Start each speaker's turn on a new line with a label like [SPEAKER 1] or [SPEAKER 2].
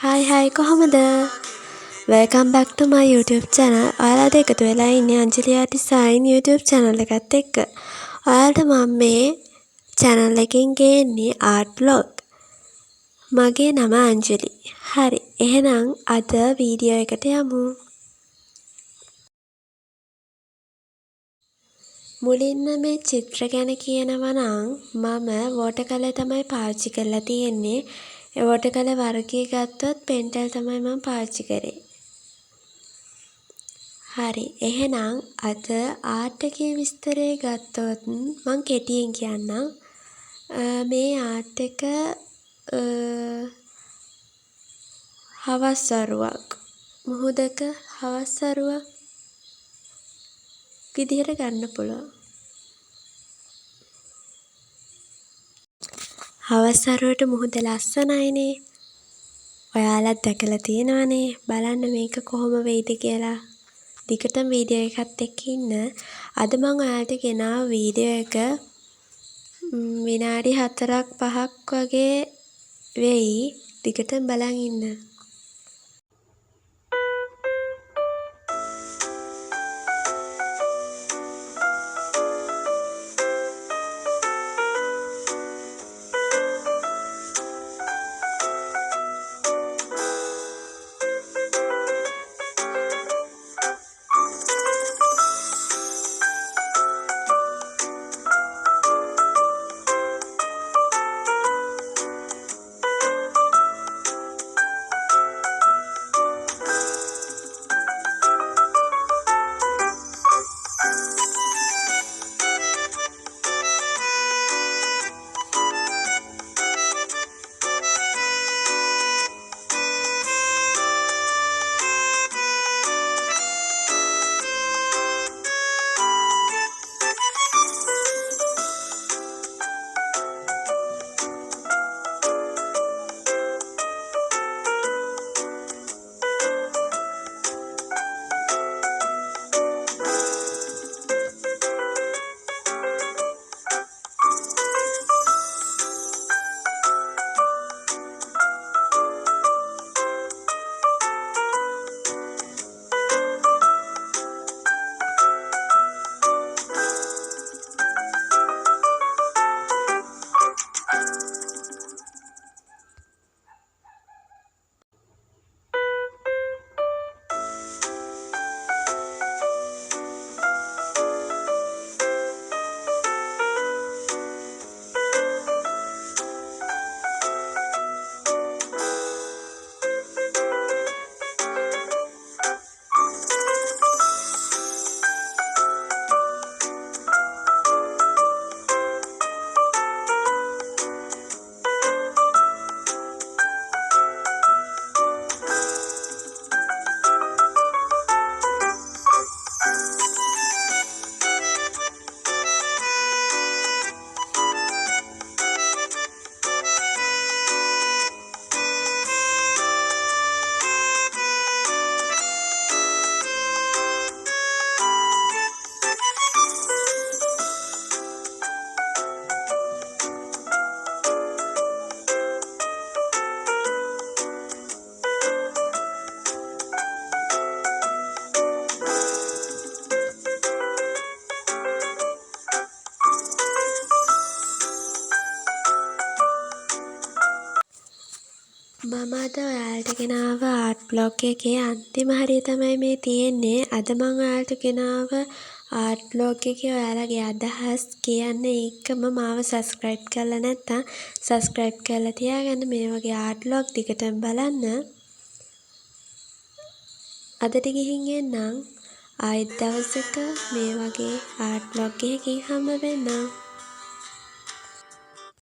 [SPEAKER 1] Hi කොහමද? Welcome back to my YouTube channel. ඔයාලට එකතු වෙලා ඉන්නේ අංජලි ආටිසයින් YouTube channel එකත් එක්ක. ඔයාලට මම මේ channel එකෙන් ගේන්නේ art vlog. මගේ නම අංජලි. හරි. එහෙනම් අද වීඩියෝ එකට යමු. මුලින්ම මේ චිත්‍ර ගැන කියනවා නම් මම water color තමයි පාවිච්චි කරලා තියෙන්නේ. ඒ water color වර්ගය ගත්තොත් pentel තමයි මම පාවිච්චි කරේ. හරි. එහෙනම් අද ආර්ට් එකේ විස්තරය ගත්තොත් මම කෙටියෙන් කියන්නම්. මේ ආර්ට් එක හවස් වරුවක්. මුහුදක හවස් වරුවක් විදිහට ගන්න පුළුවන්. හවස් වරුවට මුහුද ලස්සනයිනේ. ඔයාලත් දැකලා තියෙනවනේ. බලන්න මේක කොහොම වෙයිද කියලා. දිගටම වීඩියෝ එකත් එක්ක ඉන්න. අද මම ඔයාලට ගෙනාව වීඩියෝ එක විනාඩි 4ක් 5ක් වගේ වෙයි. දිගටම බලන් ඉන්න. මම අද ඔයාලට ගෙනාව ආර්ට් බ්ලොග් එකේ අන්තිම හරිය තමයි මේ තියෙන්නේ. අද මම ඔයාලට ගෙනාව ආර්ට් බ්ලොග් එකේ ඔයාලගේ අදහස් කියන්න එක්කම මාව සබ්ස්ක්‍රයිබ් කරලා නැත්නම් සබ්ස්ක්‍රයිබ් කරලා තියාගන්න. මේ වගේ ආර්ට් බ්ලොග් දිගටම බලන්න. අදට ගිහින් එන්නම්. ආයෙත් දවසක මේ වගේ ආර්ට් බ්ලොග් එකකින් හම්බ වෙන්නම්.